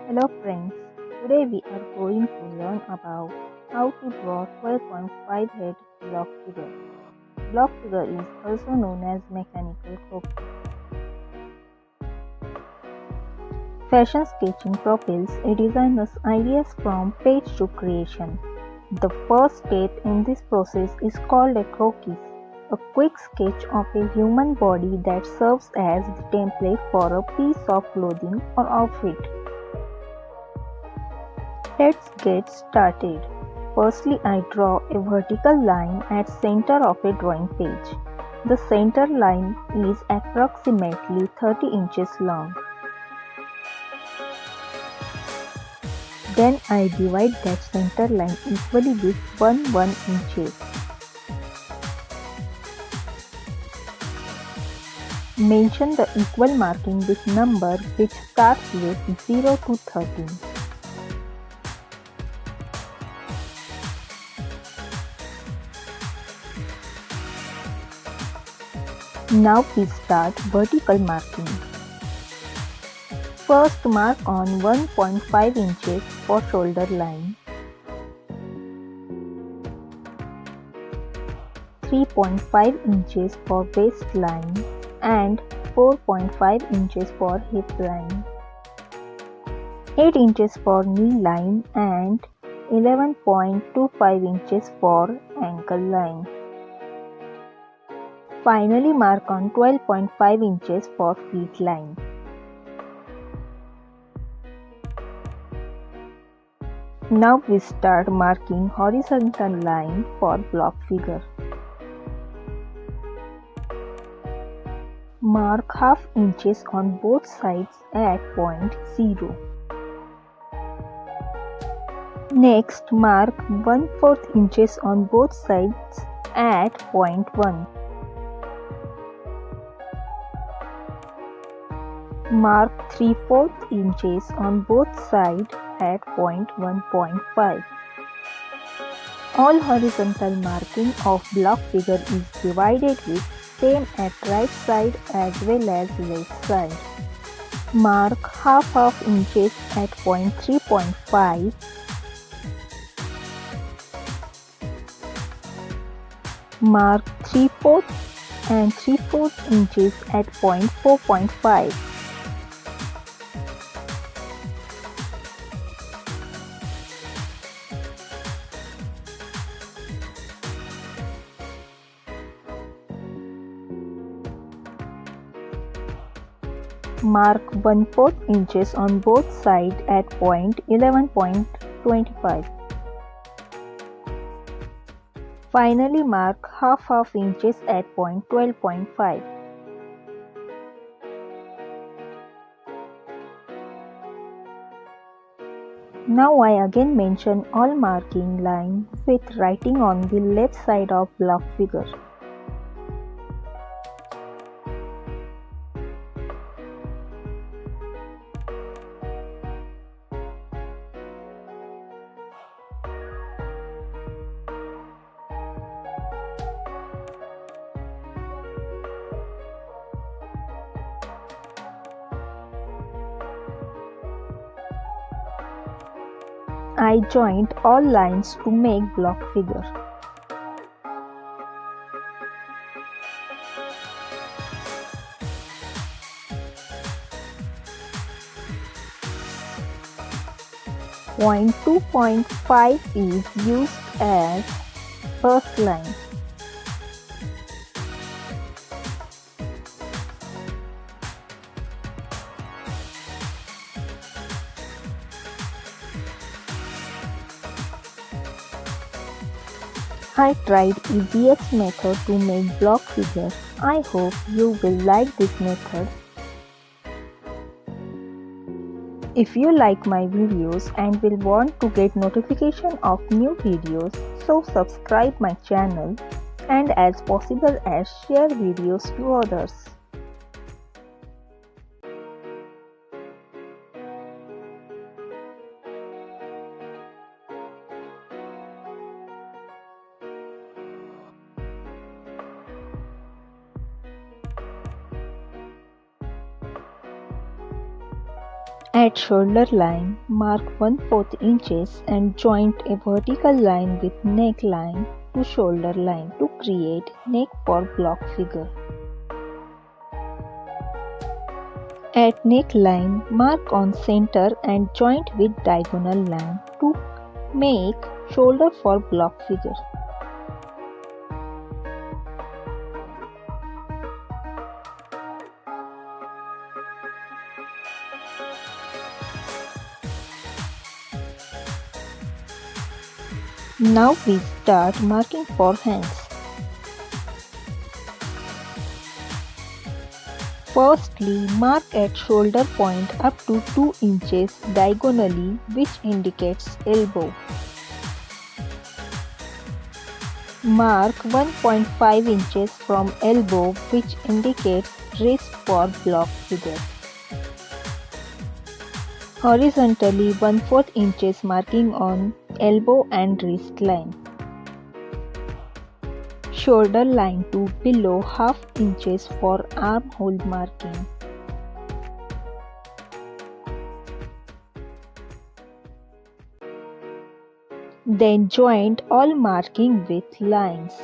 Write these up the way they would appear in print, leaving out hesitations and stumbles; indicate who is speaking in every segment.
Speaker 1: Hello friends, today we are going to learn about how to draw 12.5 head block figure. Block figure is also known as mechanical croquis. Fashion sketching propels a designer's ideas from page to creation. The first step in this process is called a croquis, a quick sketch of a human body that serves as the template for a piece of clothing or outfit. Let's get started. Firstly, I draw a vertical line at center of a drawing page. The center line is approximately 30 inches long. Then I divide that center line equally with 1 inches. Mention the equal marking with number which starts with 0 to 13. Now we start vertical marking. First mark on 1.5 inches for shoulder line, 3.5 inches for waistline and 4.5 inches for hip line, 8 inches for knee line and 11.25 inches for ankle line. Finally, mark on 12.5 inches for feet line. Now we start marking horizontal line for block figure. Mark half inches on both sides at point 0. Next, mark 1/4 inches on both sides at point 1. Mark 3/4 inches on both sides at point 1.5. All horizontal marking of block figure is divided with same at right side as well as left side. Mark half inches at point 3.5. Mark 3/4 and 3/4 inches at point 4.5. Mark 1/4 inches on both sides at point 11.25. Finally, mark half inches at point 12.5. Now I again mention all marking line with writing on the left side of block figure. I joined all lines to make block figure. Point 2.5 is used as first line. I tried easiest method to make block figure. I hope you will like this method. If you like my videos and will want to get notification of new videos, so subscribe my channel and as possible as share videos to others. At shoulder line, mark 1/4 inches and joint a vertical line with neckline to shoulder line to create neck for block figure. At neckline, mark on center and joint with diagonal line to make shoulder for block figure. Now we start marking for hands. Firstly, mark at shoulder point up to 2 inches diagonally, which indicates elbow. Mark 1.5 inches from elbow, which indicates wrist for block figure. Horizontally 1/4 inches marking on elbow and wrist line. Shoulder line to below 1/2 inches for armhole marking. Then joint all marking with lines.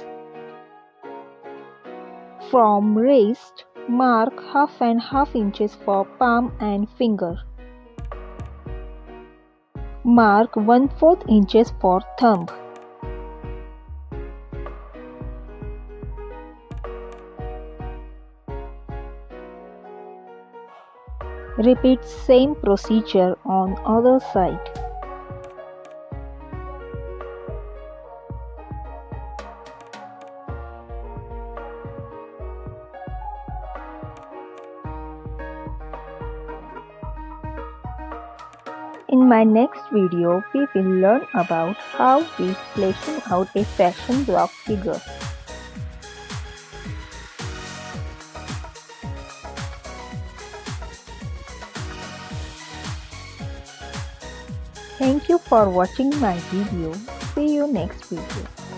Speaker 1: From wrist, mark 1/2 and 1/2 inches for palm and finger. Mark 1/4 inches for thumb. Repeat same procedure on other side. In my next video, we will learn about how we fleshing out a fashion block figure. Thank you for watching my video. See you next video.